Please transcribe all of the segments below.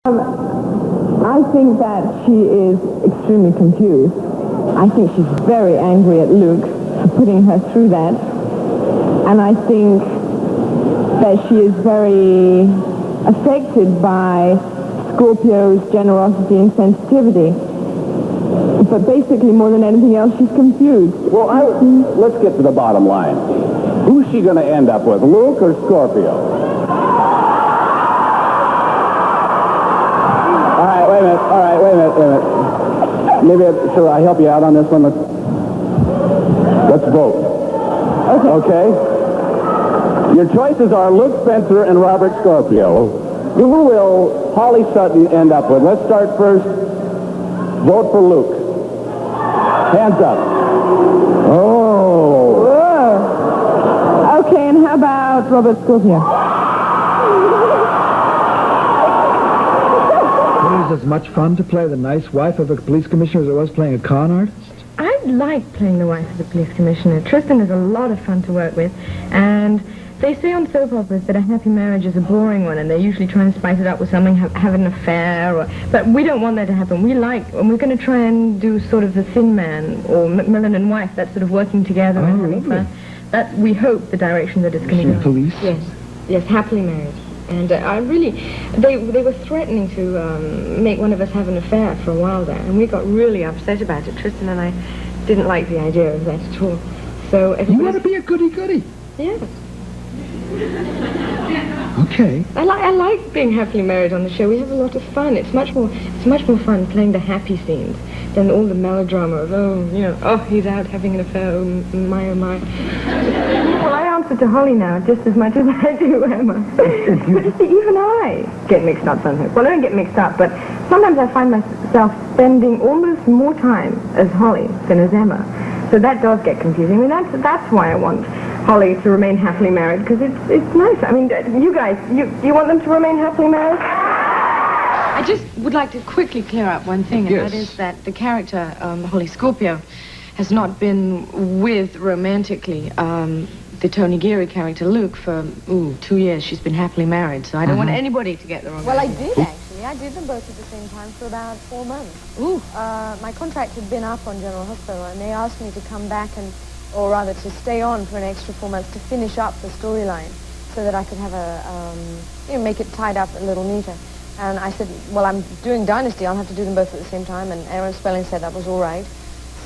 I think that she is extremely confused. I think she's very angry at Luke for putting her through that. And I think that she is very affected by Scorpio's generosity and sensitivity. But basically, more than anything else, she's confused. Well, let's get to the bottom line. Who's she going to end up with, Luke or Scorpio? Wait a minute. Maybe should I help you out on this one? Let's vote. Okay? Your choices are Luke Spencer and Robert Scorpio. Who will Holly Sutton end up with? Let's start first. Vote for Luke. Hands up. Oh. Whoa. Okay, and how about Robert Scorpio? It was as much fun to play the nice wife of a police commissioner as it was playing a con artist? I like playing the wife of the police commissioner. Tristan is a lot of fun to work with, and they say on soap operas that a happy marriage is a boring one, and they usually try and spice it up with something, have an affair, but we don't want that to happen. And we're going to try and do sort of the Thin Man, or Macmillan and Wife, that sort of working together and having fun. That we hope the direction that it's going to go. Police? Yes, happily married. And they were threatening to make one of us have an affair for a while there, and we got really upset about it. Tristan and I didn't like the idea of that at all. So you want to be a goody-goody? Yes. Okay. I like being happily married on the show. We have a lot of fun. It's much more fun playing the happy scenes than all the melodrama of he's out having an affair, oh my. Well, I answer to Holly now just as much as I do Emma. You see, even I get mixed up sometimes. Well, I don't get mixed up, but sometimes I find myself spending almost more time as Holly than as Emma. So that does get confusing. I mean, that's why I want Holly to remain happily married, because it's nice. I mean, you guys, you want them to remain happily married? I just would like to quickly clear up one thing, and Yes. that is that the character, Holly Scorpio, has not been with romantically the Tony Geary character, Luke, for 2 years. She's been happily married, so I don't want anybody to get the wrong Well, I idea. did, actually. I did them both at the same time for about 4 months. Ooh. My contract had been up on General Hospital, and they asked me to come back or rather to stay on for an extra 4 months to finish up the storyline so that I could have make it tied up a little neater. And I said, well, I'm doing Dynasty. I'll have to do them both at the same time. And Aaron Spelling said that was all right.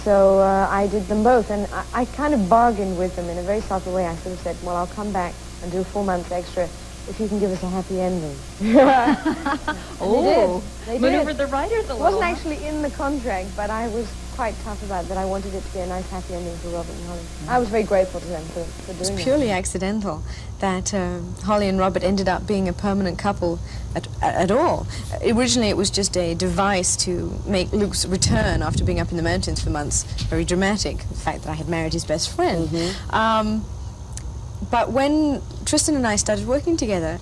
So I did them both. And I kind of bargained with them in a very subtle way. I sort of said, well, I'll come back and do 4 months extra if you can give us a happy ending. Oh, they did. maneuvered the writers a It little. wasn't actually in the contract, but I was quite tough about it, that I wanted it to be a nice happy ending for Robert and Holly. I was very grateful to them for doing that. It's purely accidental that Holly and Robert ended up being a permanent couple at all. Originally it was just a device to make Luke's return after being up in the mountains for months very dramatic, the fact that I had married his best friend. But when Tristan and I started working together,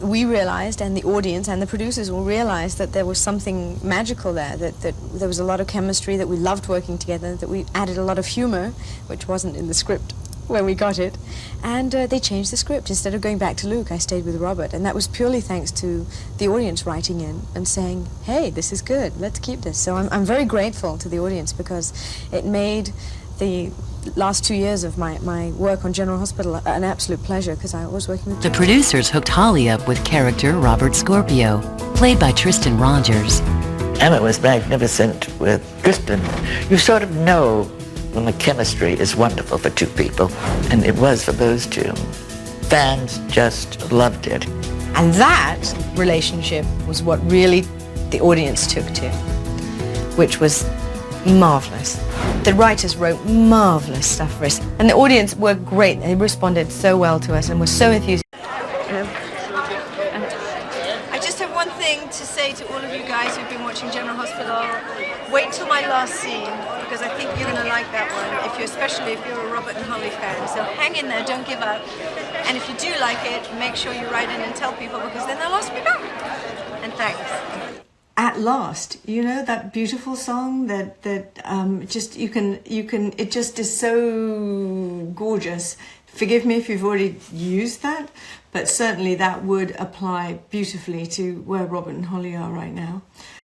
we realized, and the audience and the producers all realized, that there was something magical there, that there was a lot of chemistry, that we loved working together, that we added a lot of humor, which wasn't in the script when we got it, and they changed the script. Instead of going back to Luke, I stayed with Robert, and that was purely thanks to the audience writing in and saying, hey, this is good, let's keep this. So I'm very grateful to the audience, because it made the last 2 years of my work on General Hospital an absolute pleasure, because I was working with... The producers hooked Holly up with character Robert Scorpio, played by Tristan Rogers. Emma was magnificent with Tristan. You sort of know when the chemistry is wonderful for two people, and it was for those two. Fans just loved it. And that relationship was what really the audience took to, which was marvelous. The writers wrote marvelous stuff for us, and the audience were great. They responded so well to us and were so enthusiastic. I just have one thing to say to all of you guys who've been watching General Hospital. Wait till my last scene, because I think you're going to like that one, especially if you're a Robert and Holly fan. So hang in there, don't give up. And if you do like it, make sure you write in and tell people, because then they'll ask me back. And thanks. At Last, you know, that beautiful song that just it just is so gorgeous. Forgive me if you've already used that, but certainly that would apply beautifully to where Robert and Holly are right now.